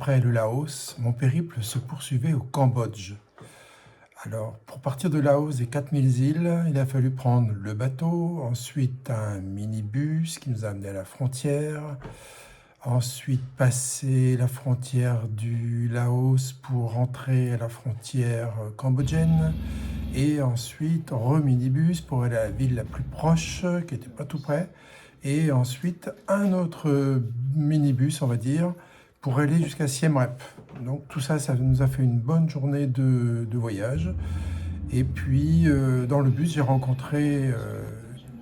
après le Laos, mon périple se poursuivait au Cambodge. Alors, pour partir de Laos des 4000 îles, il a fallu prendre le bateau, ensuite un minibus qui nous a amené à la frontière, ensuite passer la frontière du Laos pour rentrer à la frontière cambodgienne, et ensuite reminibus pour aller à la ville la plus proche, qui n'était pas tout près, et ensuite un autre minibus, on va dire, pour aller jusqu'à Siem Reap. Donc tout ça, ça nous a fait une bonne journée de voyage. Et puis dans le bus, j'ai rencontré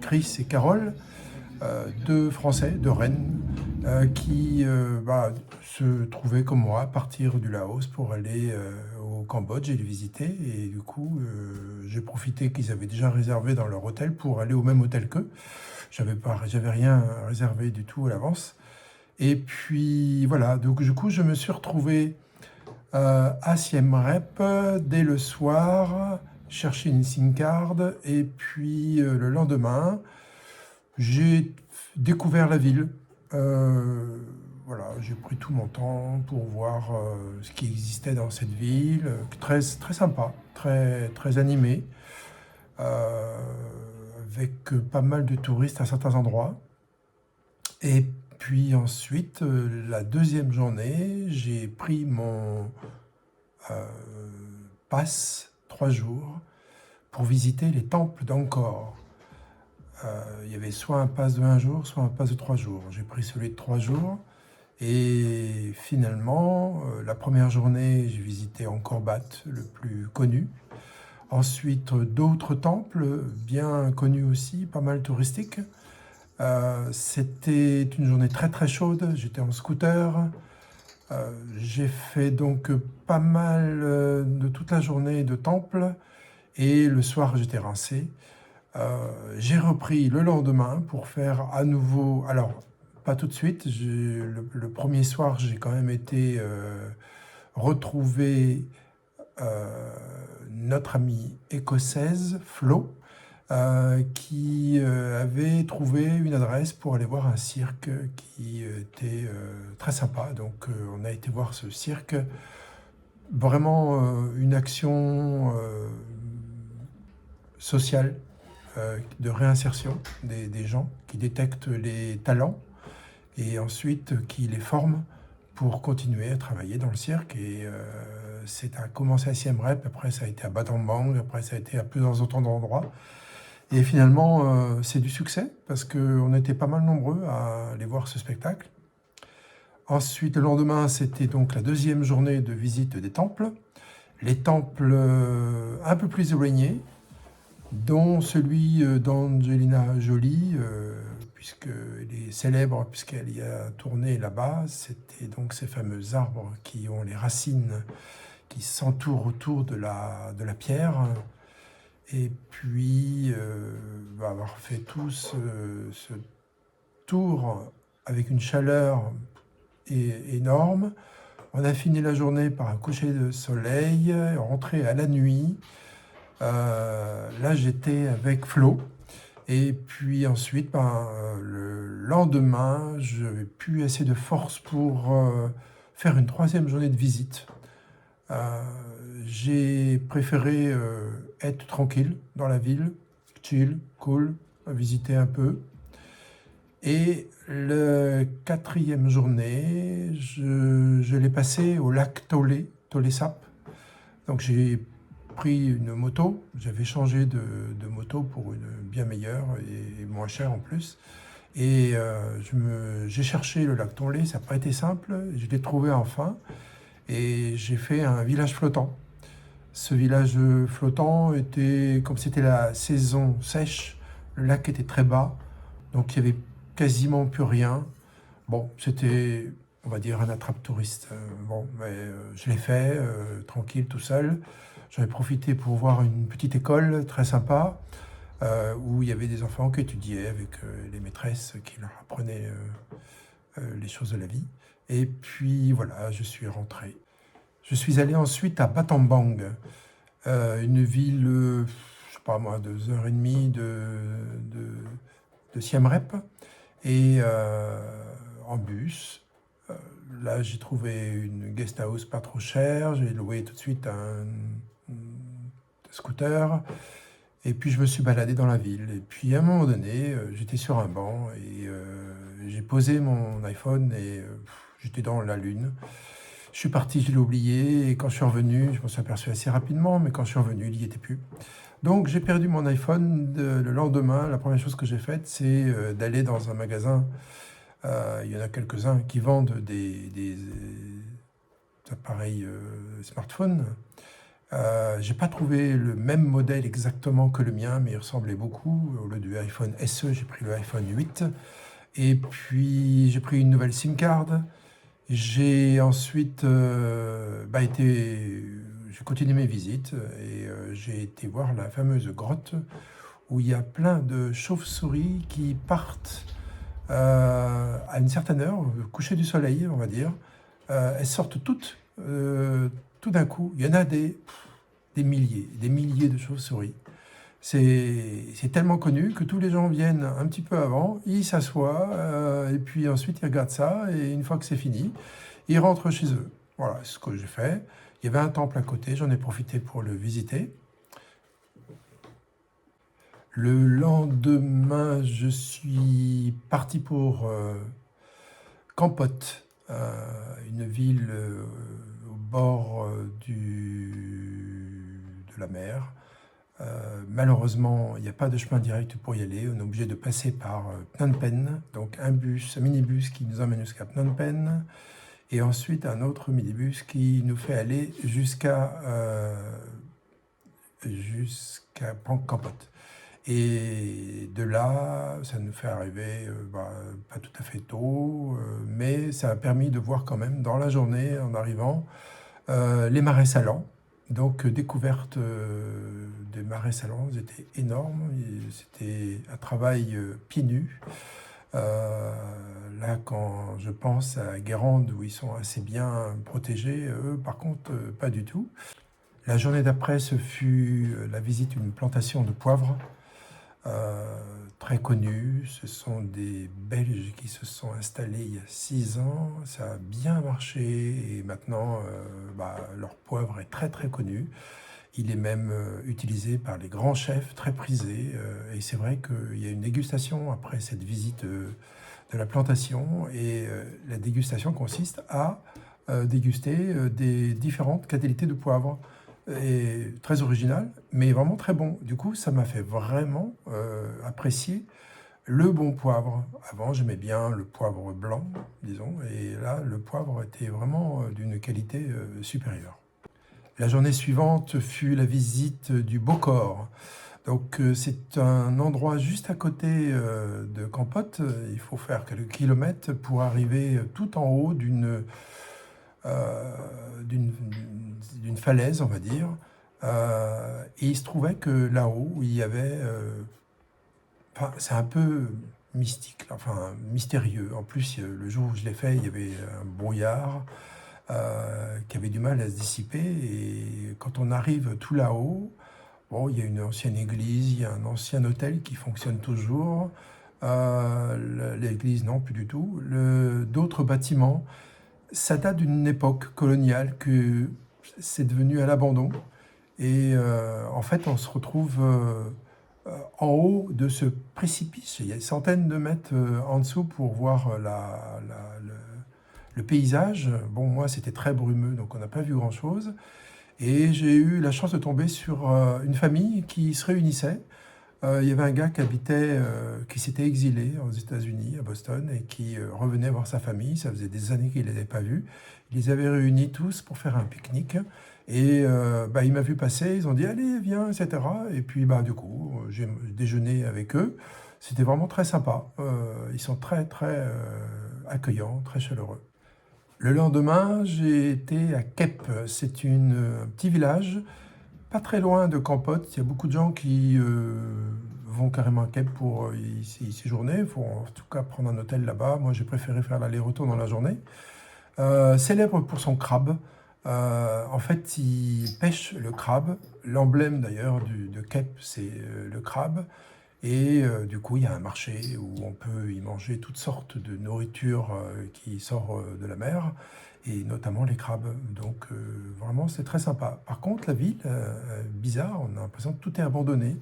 Chris et Carole, deux Français de Rennes, qui se trouvaient comme moi à partir du Laos pour aller au Cambodge et le visiter. Et du coup, j'ai profité qu'ils avaient déjà réservé dans leur hôtel pour aller au même hôtel qu'eux. J'avais rien réservé du tout à l'avance. Et puis voilà, donc du coup, je me suis retrouvé à Siem Reap dès le soir, chercher une SIM card. Et puis le lendemain, j'ai découvert la ville. Voilà, j'ai pris tout mon temps pour voir ce qui existait dans cette ville. Très, très sympa, très, très animé, avec pas mal de touristes à certains endroits. Et puis ensuite, la deuxième journée, j'ai pris mon pass 3 jours pour visiter les temples d'Angkor. Il y avait soit un pass de 1 jour, soit un pass de 3 jours. J'ai pris celui de 3 jours. Et finalement, la première journée, j'ai visité Angkor Wat, le plus connu. Ensuite, d'autres temples bien connus aussi, pas mal touristiques. C'était une journée très très chaude, j'étais en scooter. J'ai fait donc pas mal de toute la journée de temples. Et le soir, j'étais rincé. J'ai repris le lendemain pour faire à nouveau. Alors, pas tout de suite. Le premier soir, j'ai quand même été retrouver notre amie écossaise, Flo, qui avait trouvé une adresse pour aller voir un cirque qui était très sympa. Donc, on a été voir ce cirque. Vraiment une action sociale de réinsertion des gens qui détectent les talents et ensuite qui les forment pour continuer à travailler dans le cirque. Et c'est à commencer à Siem Reap, après ça a été à Battambang, après ça a été à plusieurs autres endroits. Et finalement, c'est du succès parce qu'on était pas mal nombreux à aller voir ce spectacle. Ensuite, le lendemain, c'était donc la deuxième journée de visite des temples. Les temples un peu plus éloignés, dont celui d'Angelina Jolie, puisqu'elle est célèbre, puisqu'elle y a tourné là-bas. C'était donc ces fameux arbres qui ont les racines qui s'entourent autour de la pierre. Et puis, avoir fait tout ce tour avec une chaleur énorme. On a fini la journée par un coucher de soleil, rentré à la nuit. Là, j'étais avec Flo. Et puis ensuite, le lendemain, j'avais plus assez de force pour faire une troisième journée de visite. J'ai préféré être tranquille dans la ville, chill, cool, visiter un peu. Et la quatrième journée, je l'ai passée au lac Tolé Sap. Donc j'ai pris une moto, j'avais changé de moto pour une bien meilleure et moins chère en plus. Et j'ai cherché le lac Tonlé, ça n'a pas été simple, je l'ai trouvé enfin. Et j'ai fait un village flottant. Ce village flottant était, comme c'était la saison sèche, le lac était très bas, donc il n'y avait quasiment plus rien. Bon, c'était, on va dire, un attrape-touriste. Bon, mais je l'ai fait, tranquille, tout seul. J'en ai profité pour voir une petite école très sympa, où il y avait des enfants qui étudiaient avec les maîtresses qui leur apprenaient les choses de la vie. Et puis voilà, je suis rentré. Je suis allé ensuite à Battambang, une ville, je sais pas moi, 2 heures et demie de Siem Reap, et en bus. là, j'ai trouvé une guest house pas trop chère. J'ai loué tout de suite un scooter. Et puis, je me suis baladé dans la ville. Et puis, à un moment donné, j'étais sur un banc et j'ai posé mon iPhone et j'étais dans la lune. Je suis parti, je l'ai oublié. Et quand je suis revenu, je m'en suis aperçu assez rapidement, mais quand je suis revenu, il n'y était plus. Donc, j'ai perdu mon iPhone le lendemain. La première chose que j'ai faite, c'est d'aller dans un magasin. Il y en a quelques-uns qui vendent des appareils smartphones. J'ai pas trouvé le même modèle exactement que le mien, mais il ressemblait beaucoup. Au lieu du iPhone SE, j'ai pris le iPhone 8. Et puis, j'ai pris une nouvelle SIM card. J'ai ensuite j'ai continué mes visites et j'ai été voir la fameuse grotte où il y a plein de chauves-souris qui partent à une certaine heure, au coucher du soleil, on va dire. Elles sortent toutes tout d'un coup. Il y en a des milliers de chauves-souris. C'est tellement connu que tous les gens viennent un petit peu avant, ils s'assoient, et puis ensuite ils regardent ça, et une fois que c'est fini, ils rentrent chez eux. Voilà, c'est ce que j'ai fait. Il y avait un temple à côté, j'en ai profité pour le visiter. Le lendemain, je suis parti pour Kampot, une ville au bord de la mer. Malheureusement, il n'y a pas de chemin direct pour y aller. On est obligé de passer par Phnom Penh, donc un minibus qui nous emmène jusqu'à Phnom Penh, et ensuite un autre minibus qui nous fait aller jusqu'à Kampot. Et de là, ça nous fait arriver pas tout à fait tôt, mais ça a permis de voir quand même dans la journée, en arrivant, les marais salants. Donc, découverte des marais salants, c'était énorme. C'était un travail pieds nus. Là, quand je pense à Guérande, où ils sont assez bien protégés, eux, par contre, pas du tout. La journée d'après, ce fut la visite d'une plantation de poivre très connue. Ce sont des Belges qui se sont installés il y a 6 ans. Ça a bien marché et maintenant, leur poivre est très très connu. Il est même utilisé par les grands chefs, très prisé. Et c'est vrai qu'il y a une dégustation après cette visite de la plantation. Et la dégustation consiste à déguster des différentes qualités de poivre. Et très original, mais vraiment très bon. Du coup, ça m'a fait vraiment apprécier le bon poivre. Avant, j'aimais bien le poivre blanc, disons, et là, le poivre était vraiment d'une qualité supérieure. La journée suivante fut la visite du Beaucorps. Donc, c'est un endroit juste à côté de Kampot. Il faut faire quelques kilomètres pour arriver tout en haut euh, d'une d'une falaise, on va dire. Et il se trouvait que là-haut, il y avait... enfin, c'est un peu mystique, enfin mystérieux. En plus, le jour où je l'ai fait, il y avait un brouillard qui avait du mal à se dissiper. Et quand on arrive tout là-haut, bon, il y a une ancienne église, il y a un ancien hôtel qui fonctionne toujours. L'église, non, plus du tout. D'autres bâtiments, ça date d'une époque coloniale que c'est devenu à l'abandon. Et en fait, on se retrouve en haut de ce précipice. Il y a des centaines de mètres en dessous pour voir le paysage. Bon, moi, c'était très brumeux, donc on n'a pas vu grand-chose. Et j'ai eu la chance de tomber sur une famille qui se réunissait. Il y avait un gars qui s'était exilé aux États-Unis, à Boston, et qui revenait voir sa famille. Ça faisait des années qu'il ne les avait pas vus. Il les avait réunis tous pour faire un pique-nique. Et il m'a vu passer, ils ont dit allez, viens, etc. Et puis du coup, j'ai déjeuné avec eux. C'était vraiment très sympa. Ils sont très, très accueillants, très chaleureux. Le lendemain, j'ai été à Kep. C'est un petit village pas très loin de Kampot. Il y a beaucoup de gens qui vont carrément à Kep pour y séjourner. Il faut en tout cas prendre un hôtel là-bas. Moi, j'ai préféré faire l'aller-retour dans la journée. Célèbre pour son crabe. En fait, il pêche le crabe. L'emblème d'ailleurs de Kep, c'est le crabe. Et du coup, il y a un marché où on peut y manger toutes sortes de nourriture qui sort de la mer, et notamment les crabes. Donc vraiment, c'est très sympa. Par contre, la ville, bizarre, on a l'impression que tout est abandonné.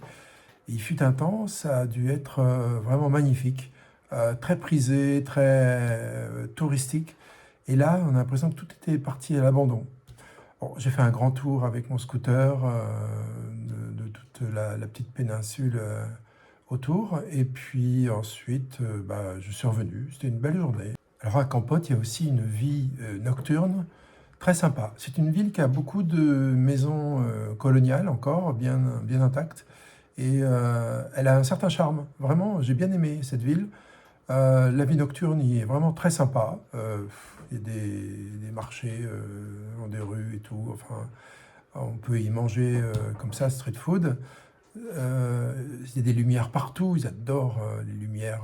Il fut un temps, ça a dû être vraiment magnifique, très prisé, très touristique. Et là, on a l'impression que tout était parti à l'abandon. Bon, j'ai fait un grand tour avec mon scooter de toute la petite péninsule autour. Et puis ensuite, bah, je suis revenu. C'était une belle journée. Alors à Campote, il y a aussi une vie nocturne très sympa. C'est une ville qui a beaucoup de maisons coloniales encore, bien intactes. Et elle a un certain charme. Vraiment, j'ai bien aimé cette ville. La vie nocturne y est vraiment très sympa. Il y a des marchés dans des rues et tout. Enfin, on peut y manger comme ça, street food. Il y a des lumières partout. Ils adorent les lumières.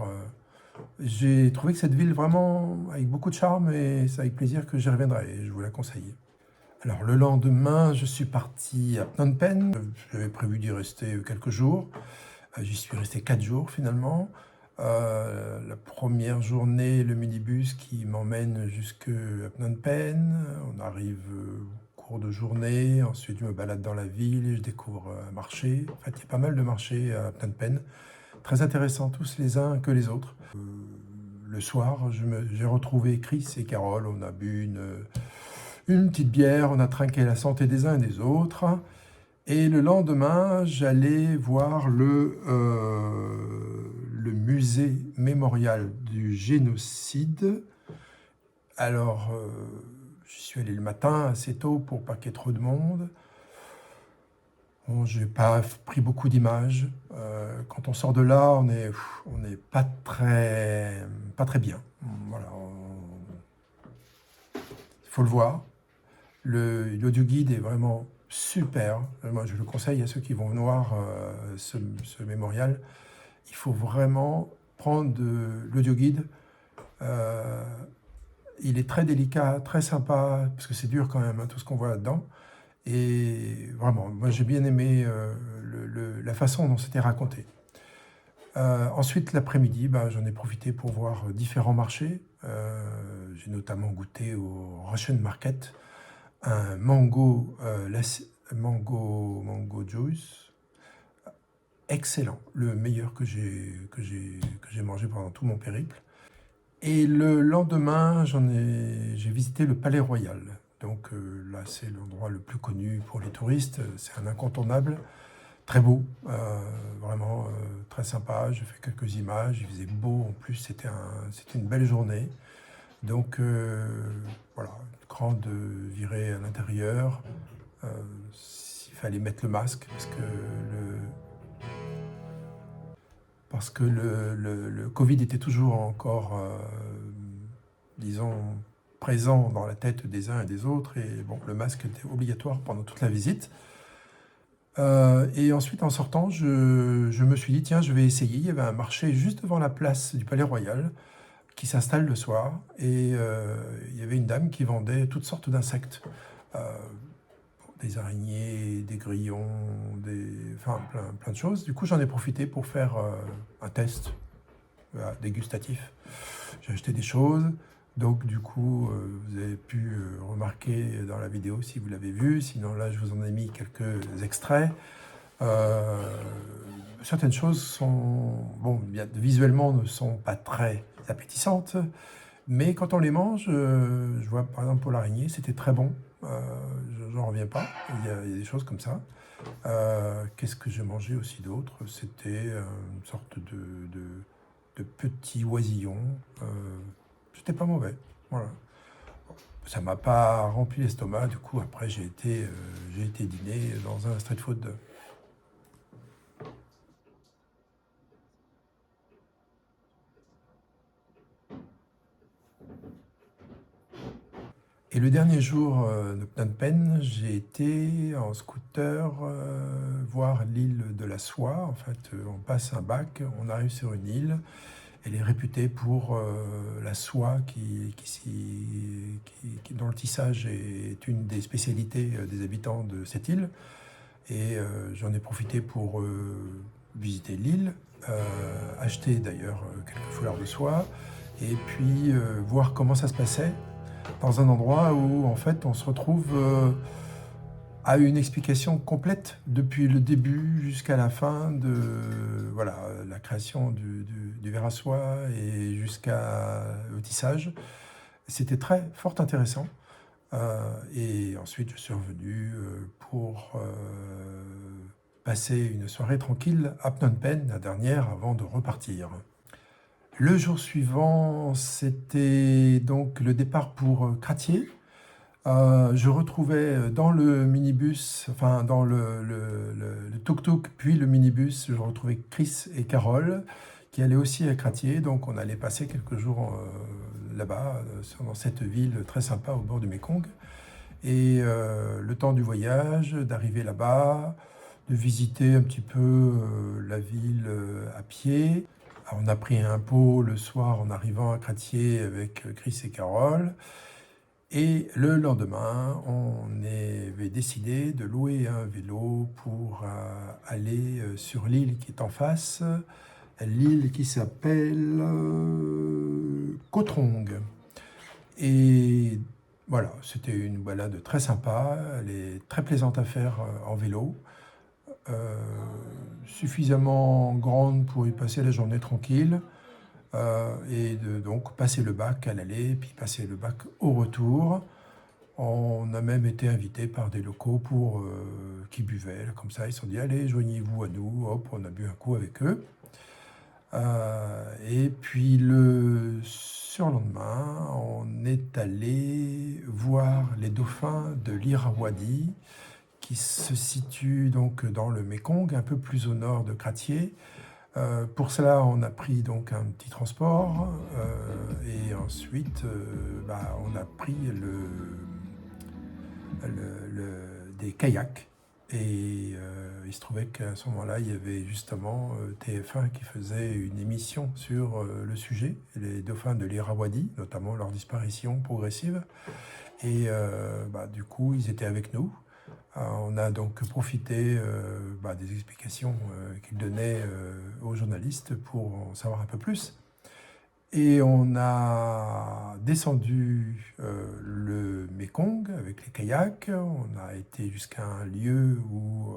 J'ai trouvé que cette ville vraiment avec beaucoup de charme, et c'est avec plaisir que j'y reviendrai. Et je vous la conseille. Alors le lendemain, je suis parti à Phnom Penh. J'avais prévu d'y rester quelques jours. J'y suis resté 4 jours finalement. La première journée, le minibus qui m'emmène jusqu'à Phnom Penh. On arrive au cours de journée. Ensuite, je me balade dans la ville et je découvre un marché. En fait, il y a pas mal de marchés à Phnom Penh. Très intéressants tous les uns que les autres. Le soir, j'ai retrouvé Chris et Carole. On a bu une petite bière, on a trinqué la santé des uns et des autres. Et le lendemain, j'allais voir le musée mémorial du génocide. Alors, j'y suis allé le matin assez tôt pour pas qu'il y ait trop de monde. Bon, j'ai pas pris beaucoup d'images. Quand on sort de là, on est pas très bien. Voilà, il faut le voir. L'audio guide est vraiment super. Moi, je le conseille à ceux qui vont voir ce mémorial. Il faut vraiment prendre de l'audio guide. Il est très délicat, très sympa, parce que c'est dur quand même, hein, tout ce qu'on voit là-dedans. Et vraiment, moi j'ai bien aimé la façon dont c'était raconté. Ensuite, l'après-midi, bah, j'en ai profité pour voir différents marchés. J'ai notamment goûté au Russian Market un mango juice, excellent, le meilleur que j'ai mangé pendant tout mon périple. Et le lendemain, j'ai visité le Palais Royal. Donc là, c'est l'endroit le plus connu pour les touristes. C'est un incontournable, très beau, vraiment très sympa. J'ai fait quelques images, il faisait beau en plus, c'était une belle journée. Donc voilà, grande virée à l'intérieur. Il fallait mettre le masque parce que le Covid était toujours encore, disons, présent dans la tête des uns et des autres. Et bon, le masque était obligatoire pendant toute la visite. Et ensuite, en sortant, je me suis dit, tiens, je vais essayer. Il y avait un marché juste devant la place du Palais Royal qui s'installe le soir. Et il y avait une dame qui vendait toutes sortes d'insectes. Des araignées, des grillons, enfin plein de choses. Du coup, j'en ai profité pour faire un test dégustatif. J'ai acheté des choses. Donc, du coup, vous avez pu remarquer dans la vidéo si vous l'avez vu. Sinon, là, je vous en ai mis quelques extraits. Certaines choses bon, visuellement ne sont pas très appétissantes, mais quand on les mange, je vois par exemple pour l'araignée, c'était très bon. J'en reviens pas. Il y a des choses comme ça. Qu'est-ce que j'ai mangé aussi d'autre? C'était une sorte de petit oisillon. C'était pas mauvais. Voilà. Ça m'a pas rempli l'estomac. Du coup, après, j'ai été dîner dans un street food. Et le dernier jour de Phnom Penh, j'ai été en scooter voir l'île de la Soie. En fait, on passe un bac, on arrive sur une île. Elle est réputée pour la soie dont le tissage est une des spécialités des habitants de cette île. Et j'en ai profité pour visiter l'île. acheter d'ailleurs quelques foulards de soie, et puis voir comment ça se passait dans un endroit où en fait on se retrouve à une explication complète depuis le début jusqu'à la fin de voilà, la création du verre à soie et jusqu'au tissage. C'était fort intéressant. Et ensuite, je suis revenu pour passer une soirée tranquille à Phnom Penh, la dernière, avant de repartir. Le jour suivant, c'était donc le départ pour Cratier. Je retrouvais dans le minibus, enfin dans le tuk-tuk, puis le minibus, je retrouvais Chris et Carole, qui allaient aussi à Cratier. Donc on allait passer quelques jours là-bas, dans cette ville très sympa au bord du Mékong. Et le temps du voyage, d'arriver là-bas, de visiter un petit peu la ville à pied. Alors, on a pris un pot le soir en arrivant à Cratier avec Chris et Carole. Et le lendemain, on avait décidé de louer un vélo pour aller sur l'île qui est en face, l'île qui s'appelle Koh Trong. Et voilà, c'était une balade très sympa, elle est très plaisante à faire en vélo, euh, suffisamment grande pour y passer la journée tranquille, et de donc passer le bac à l'aller, puis passer le bac au retour. On a même été invité par des locaux qui buvaient, comme ça, ils se sont dit allez, joignez-vous à nous, hop, on a bu un coup avec eux. Et puis le surlendemain, on est allé voir les dauphins de l'Irrawaddy, qui se situe donc dans le Mékong, un peu plus au nord de Cratier. Pour cela, on a pris donc un petit transport et ensuite, on a pris des kayaks. Et il se trouvait qu'à ce moment-là, il y avait justement TF1 qui faisait une émission sur le sujet, les dauphins de l'Irrawaddy, notamment leur disparition progressive. Et du coup, ils étaient avec nous. On a donc profité des explications qu'ils donnaient aux journalistes pour en savoir un peu plus. Et on a descendu le Mékong avec les kayaks. On a été jusqu'à un lieu où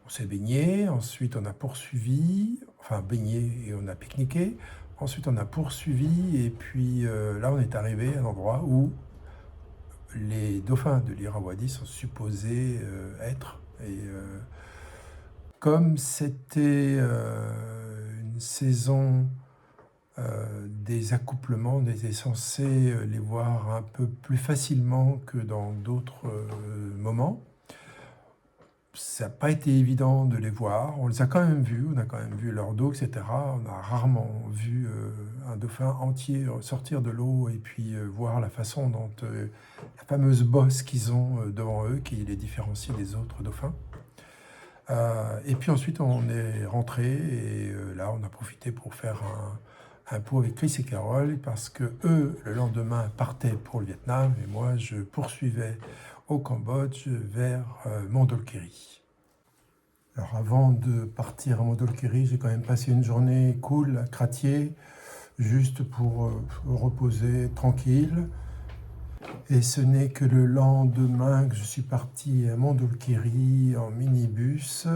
on s'est baigné. Ensuite, on a poursuivi, enfin baigné et on a pique-niqué. Ensuite, on a poursuivi et puis là, on est arrivé à un endroit où les dauphins de l'Irrawaddy sont supposés être. Et comme c'était une saison des accouplements, on était censé les voir un peu plus facilement que dans d'autres moments. Ça n'a pas été évident de les voir. On les a quand même vus, on a quand même vu leur dos, etc. On a rarement vu un dauphin entier sortir de l'eau et puis voir la façon dont la fameuse bosse qu'ils ont devant eux, qui les différencie des autres dauphins. Et puis ensuite, on est rentré et là, on a profité pour faire un pot avec Chris et Carole parce que eux, le lendemain, partaient pour le Vietnam et moi, je poursuivais au Cambodge vers Mondulkiri. Alors avant de partir à Mondulkiri, j'ai quand même passé une journée cool à Cratier, juste pour reposer tranquille. Et ce n'est que le lendemain que je suis parti à Mondulkiri en minibus.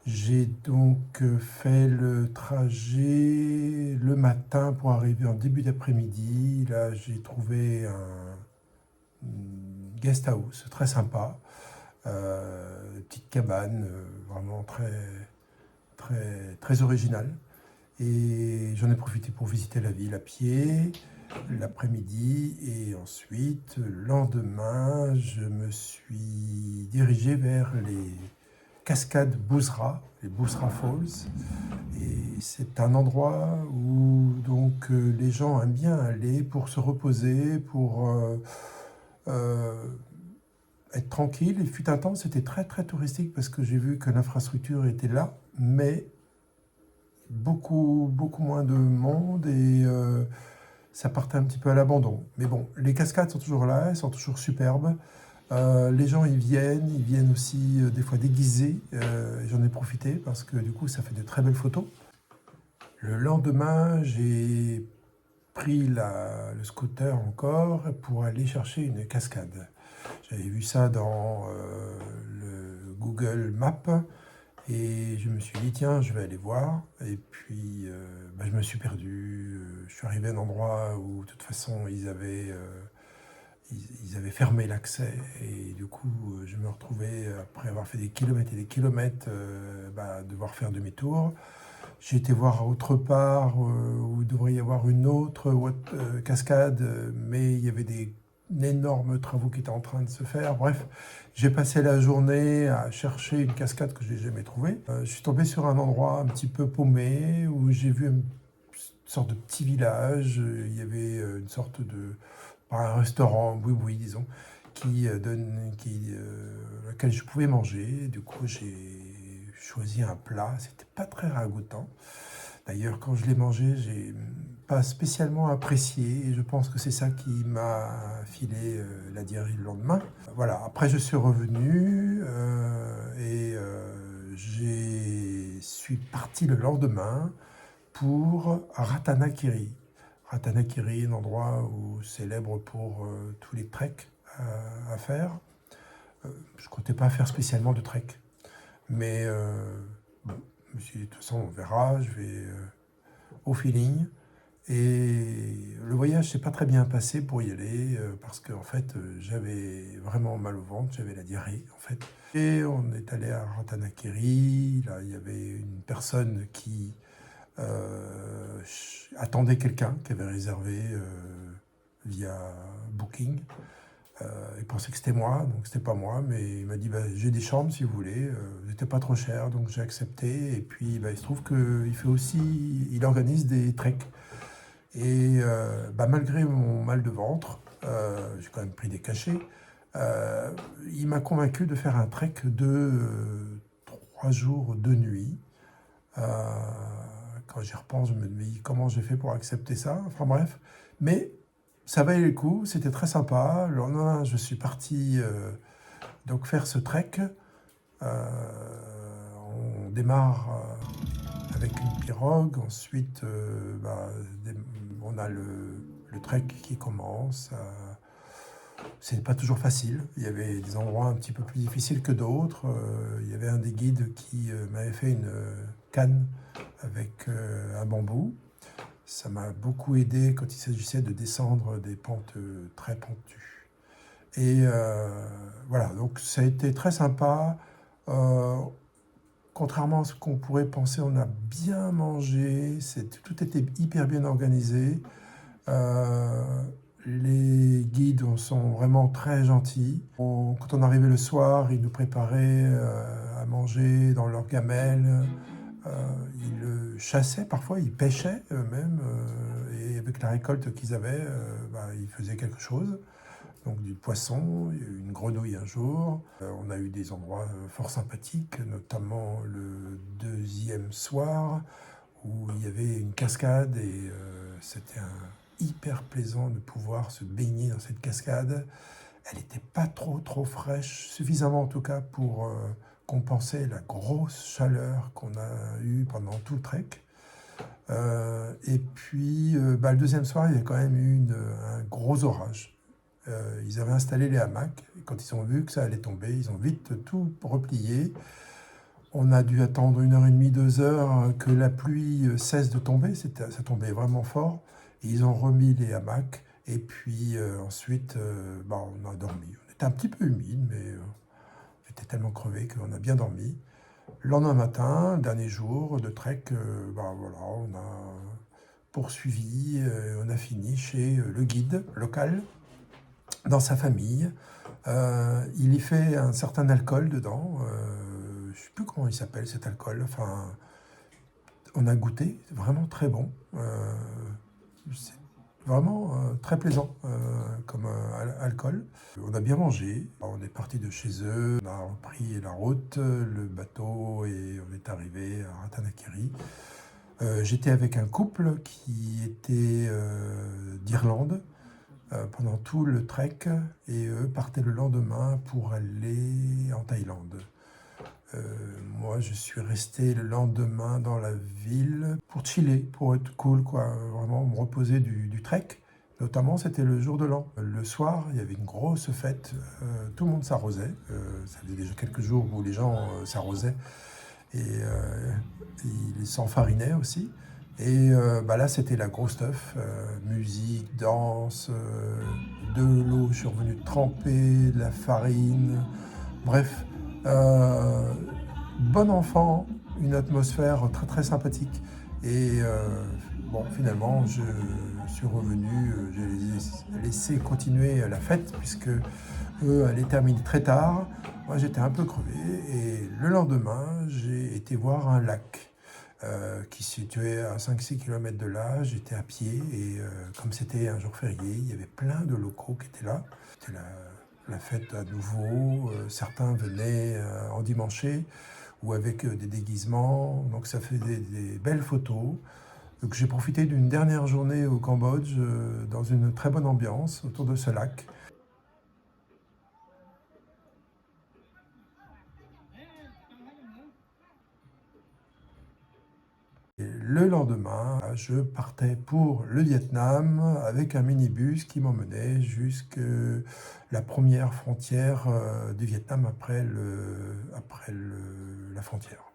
J'ai donc fait le trajet le matin pour arriver en début d'après-midi. Là, j'ai trouvé une guest house très sympa, une petite cabane vraiment très originale. Et j'en ai profité pour visiter la ville à pied l'après-midi. Et ensuite, le lendemain, je me suis dirigé vers les cascades Bouzra, les Bouzra Falls. Et c'est un endroit où donc les gens aiment bien aller pour se reposer, pour être tranquille. Il fut un temps, c'était très touristique parce que j'ai vu que l'infrastructure était là, mais beaucoup moins de monde et ça partait un petit peu à l'abandon. Mais bon, les cascades sont toujours là, elles sont toujours superbes. Les gens ils viennent aussi des fois déguisés. J'en ai profité parce que du coup ça fait de très belles photos. Le lendemain, j'ai pris le scooter encore pour aller chercher une cascade. J'avais vu ça dans le Google Maps et je me suis dit tiens je vais aller voir et puis je me suis perdu. Je suis arrivé à un endroit où de toute façon ils avaient fermé l'accès et du coup je me retrouvais après avoir fait des kilomètres et des kilomètres devoir faire demi-tour. J'ai été voir autre part où il devrait y avoir une autre cascade, mais il y avait des énormes travaux qui étaient en train de se faire. Bref, j'ai passé la journée à chercher une cascade que je n'ai jamais trouvée. Je suis tombé sur un endroit un petit peu paumé où j'ai vu une sorte de petit village. Il y avait une sorte de un restaurant, boui-boui, disons, lequel je pouvais manger. Du coup, j'ai choisi un plat. C'était pas très ragoûtant. D'ailleurs, quand je l'ai mangé, j'ai pas spécialement apprécié. Et je pense que c'est ça qui m'a filé la diarrhée le lendemain. Voilà. Après, je suis revenu je suis parti le lendemain pour Ratanakiri. Ratanakiri, un endroit célèbre pour tous les treks à faire. Je ne comptais pas faire spécialement de trek. Mais bon, je me suis dit, de toute façon, on verra, je vais au feeling. Et le voyage s'est pas très bien passé pour y aller parce que en fait, j'avais vraiment mal au ventre, j'avais la diarrhée en fait. Et on est allé à Ratanakiri, là il y avait une personne qui attendait quelqu'un qui avait réservé via Booking. Il pensait que c'était moi, donc c'était pas moi, mais il m'a dit j'ai des chambres si vous voulez, c'était pas trop cher, donc j'ai accepté. Et puis il se trouve il organise des treks. Et malgré mon mal de ventre, j'ai quand même pris des cachets. Il m'a convaincu de faire un trek de 3 jours, 2 nuits. Quand j'y repense, je me dis comment j'ai fait pour accepter ça. Enfin bref, mais ça valait le coup, c'était très sympa. Le lendemain, je suis parti donc faire ce trek. On démarre avec une pirogue, ensuite on a le trek qui commence. C'est pas toujours facile, il y avait des endroits un petit peu plus difficiles que d'autres. Il y avait un des guides qui m'avait fait une canne avec un bambou. Ça m'a beaucoup aidé quand il s'agissait de descendre des pentes très pentues. Et voilà, donc ça a été très sympa. Contrairement à ce qu'on pourrait penser, on a bien mangé, tout était hyper bien organisé. Les guides sont vraiment très gentils. Quand on arrivait le soir, ils nous préparaient à manger dans leur gamelle. Ils chassaient parfois, ils pêchaient eux-mêmes. Et avec la récolte qu'ils avaient, ils faisaient quelque chose. Donc du poisson, une grenouille un jour. On a eu des endroits fort sympathiques, notamment le deuxième soir où il y avait une cascade et c'était hyper plaisant de pouvoir se baigner dans cette cascade. Elle n'était pas trop fraîche, suffisamment en tout cas pour compenser la grosse chaleur qu'on a eue pendant tout le trek. Et puis le deuxième soir, il y a quand même eu un gros orage. Ils avaient installé les hamacs, et quand ils ont vu que ça allait tomber, ils ont vite tout replié. On a dû attendre 1h30, 2 heures que la pluie cesse de tomber, ça tombait vraiment fort. Et ils ont remis les hamacs, et puis ensuite, on a dormi. On était un petit peu humide, mais on était tellement crevés qu'on a bien dormi. Le lendemain matin, dernier jour de trek, on a poursuivi, on a fini chez le guide local, dans sa famille. Il y fait un certain alcool dedans. Je ne sais plus comment il s'appelle cet alcool. Enfin, on a goûté, c'est vraiment très bon. C'est vraiment très plaisant comme alcool. On a bien mangé. On est parti de chez eux. On a repris la route, le bateau et on est arrivé à Ratanakiri. J'étais avec un couple qui était d'Irlande. pendant tout le trek et eux partaient le lendemain pour aller en Thaïlande. Moi, je suis resté le lendemain dans la ville pour chiller, pour être cool, quoi. Vraiment me reposer du trek. Notamment, c'était le jour de l'an. Le soir, il y avait une grosse fête. Tout le monde s'arrosait. Ça faisait déjà quelques jours où les gens s'arrosaient et ils s'enfarinaient aussi. Et bah là, c'était la grosse stuff. Musique, danse, de l'eau, je suis revenu tremper, de la farine. Bref, bon enfant, une atmosphère très très sympathique. Et bon, finalement, je suis revenu, je les ai laissés continuer la fête, puisque eux allaient terminer très tard. Moi, j'étais un peu crevé. Et le lendemain, j'ai été voir un lac qui se situait à 5-6 km de là. J'étais à pied et comme c'était un jour férié, il y avait plein de locaux qui étaient là. C'était la fête à nouveau. Certains venaient endimancher ou avec des déguisements. Donc ça fait des belles photos. Donc j'ai profité d'une dernière journée au Cambodge dans une très bonne ambiance autour de ce lac. Et le lendemain, je partais pour le Vietnam avec un minibus qui m'emmenait jusqu'à la première frontière du Vietnam après la frontière.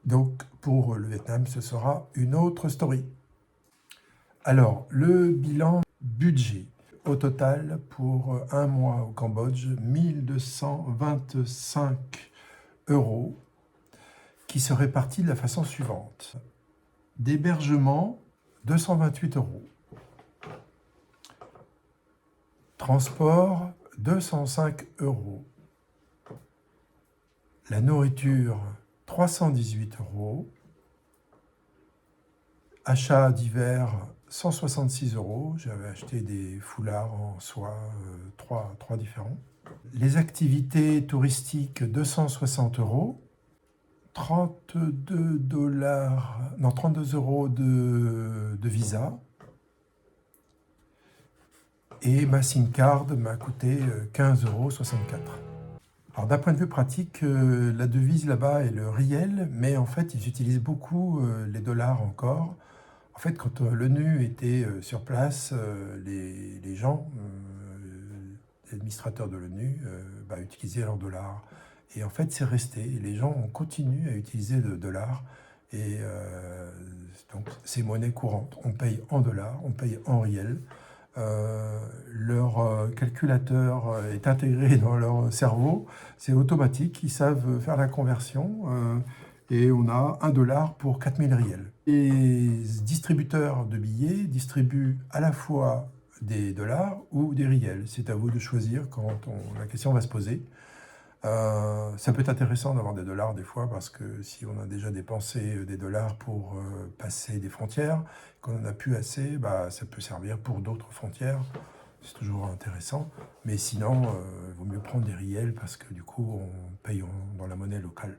Donc pour le Vietnam, ce sera une autre story. Alors, le bilan budget. Au total, pour un mois au Cambodge, 1225 euros qui se répartit de la façon suivante. D'hébergement, 228 euros. Transport, 205 euros. La nourriture, 318 euros. Achat divers, 166 euros. J'avais acheté des foulards en soie, trois différents. Les activités touristiques, 260 euros. 32 euros de visa. Et ma SIM card m'a coûté 15,64 euros. Alors d'un point de vue pratique, la devise là-bas est le riel, mais en fait ils utilisent beaucoup les dollars encore. En fait, quand l'ONU était sur place, les gens, les administrateurs de l'ONU, utilisaient leurs dollars. Et en fait, c'est resté. Et les gens ont continué à utiliser le dollar. Et donc, c'est monnaie courante. On paye en dollars, on paye en riel. Leur calculateur est intégré dans leur cerveau. C'est automatique. Ils savent faire la conversion. Et on a 1 dollar pour 4000 riels. Les distributeurs de billets distribuent à la fois des dollars ou des riels. C'est à vous de choisir quand la question va se poser. Ça peut être intéressant d'avoir des dollars des fois parce que si on a déjà dépensé des dollars pour passer des frontières, qu'on n'en a plus assez, ça peut servir pour d'autres frontières. C'est toujours intéressant. Mais sinon, il vaut mieux prendre des riels parce que du coup, on paye dans la monnaie locale.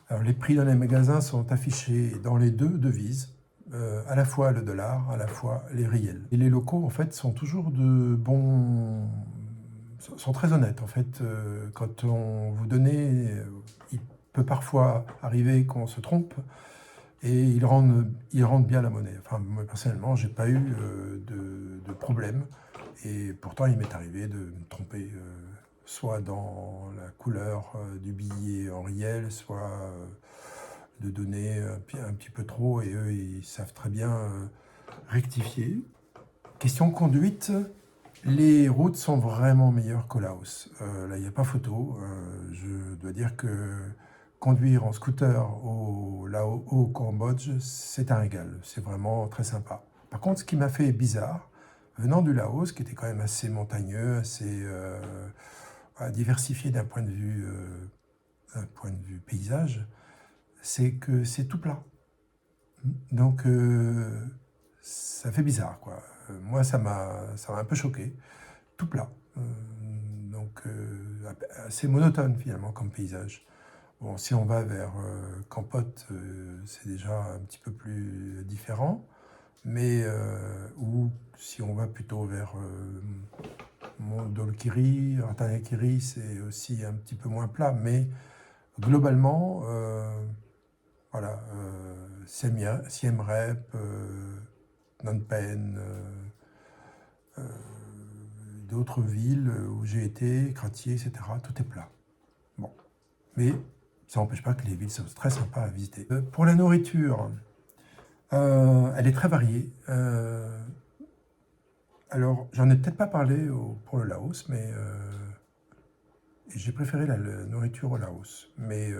Alors, les prix dans les magasins sont affichés dans les deux devises, à la fois le dollar, à la fois les riels. Et les locaux, en fait, sont toujours sont très honnêtes. En fait, quand on vous donnait, il peut parfois arriver qu'on se trompe et ils rendent bien la monnaie. Enfin, moi, personnellement, j'ai pas eu de problème et pourtant, il m'est arrivé de me tromper soit dans la couleur du billet en riel, soit de donner un petit peu trop, et eux, ils savent très bien rectifier. Question conduite, les routes sont vraiment meilleures qu'au Laos. Là, il n'y a pas photo. Je dois dire que conduire en scooter au Cambodge, c'est un régal. C'est vraiment très sympa. Par contre, ce qui m'a fait bizarre, venant du Laos, qui était quand même assez montagneux, assez diversifié d'un point de vue paysage, c'est que c'est tout plat. Donc ça fait bizarre, quoi. Moi, ça m'a un peu choqué. Tout plat. Donc assez monotone finalement comme paysage. Bon, si on va vers Kampot, c'est déjà un petit peu plus différent. Mais, ou si on va plutôt vers Mondolkiri, Ratanakiri, c'est aussi un petit peu moins plat, mais globalement, voilà, Siem Reap, Phnom Penh, d'autres villes où j'ai été, Kratie, etc., tout est plat. Bon, mais ça n'empêche pas que les villes sont très sympas à visiter. Pour la nourriture, elle est très variée. Alors, j'en ai peut-être pas parlé pour le Laos, mais j'ai préféré la nourriture au Laos. Mais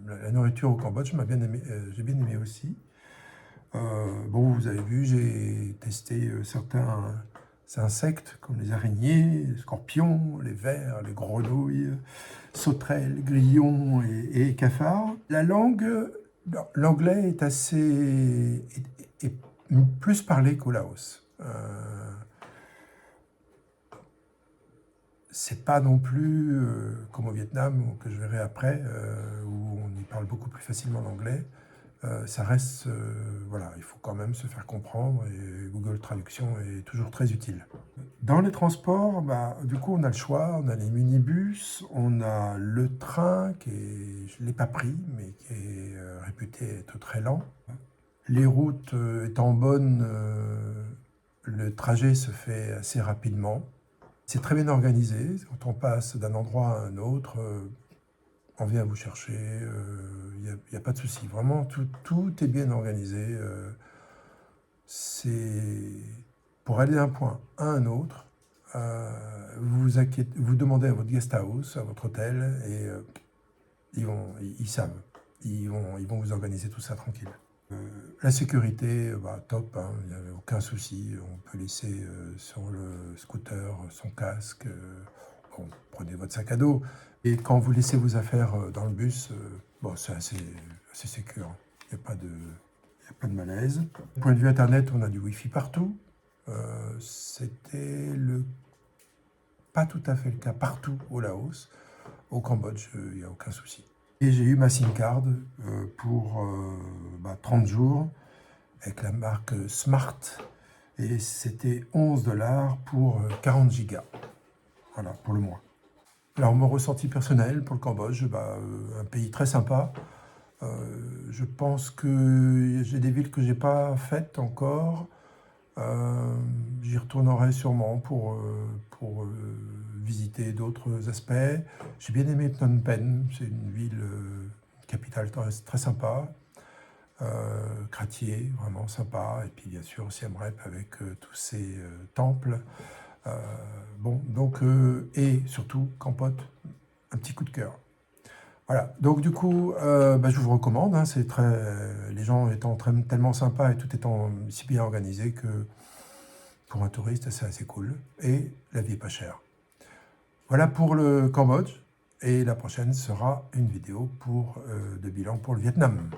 la nourriture au Cambodge j'ai bien aimé aussi. Bon, vous avez vu, j'ai testé certains insectes comme les araignées, les scorpions, les vers, les grenouilles, sauterelles, grillons et cafards. La langue, l'anglais est est plus parlé qu'au Laos. C'est pas non plus comme au Vietnam, que je verrai après, où on y parle beaucoup plus facilement l'anglais. Ça reste, voilà, il faut quand même se faire comprendre et Google Traduction est toujours très utile. Dans les transports, du coup, on a le choix, on a les minibus, on a le train je ne l'ai pas pris, mais qui est réputé être très lent. Les routes étant bonnes, le trajet se fait assez rapidement. C'est très bien organisé, quand on passe d'un endroit à un autre, on vient vous chercher, il n'y a pas de souci. Vraiment, tout est bien organisé. C'est pour aller d'un point à un autre, vous demandez à votre guest house, à votre hôtel, et ils savent. Ils vont vous organiser tout ça tranquille. La sécurité, top, hein, il n'y avait aucun souci. On peut laisser sur le scooter son casque. Bon, prenez votre sac à dos. Et quand vous laissez vos affaires dans le bus, bon, c'est assez sécure. Il n'y a pas de malaise. Du point de vue Internet, on a du Wi-Fi partout. C'était pas tout à fait le cas partout au Laos. Au Cambodge, il n'y a aucun souci. Et j'ai eu ma SIM card pour 30 jours avec la marque Smart. Et c'était 11$ pour 40 gigas. Voilà, pour le mois. Alors, mon ressenti personnel pour le Cambodge, un pays très sympa. Je pense que j'ai des villes que j'ai pas faites encore. J'y retournerai sûrement pour visiter d'autres aspects. J'ai bien aimé Phnom Penh, c'est une ville, capitale très sympa. Kratie, vraiment sympa. Et puis bien sûr Siem Reap avec tous ces temples. Bon, donc, et surtout Kampot, un petit coup de cœur. Voilà, donc du coup, je vous recommande, hein, les gens étant tellement sympas et tout étant si bien organisé que pour un touriste, c'est assez cool. Et la vie est pas chère. Voilà pour le Cambodge. Et la prochaine sera une vidéo de bilan pour le Vietnam.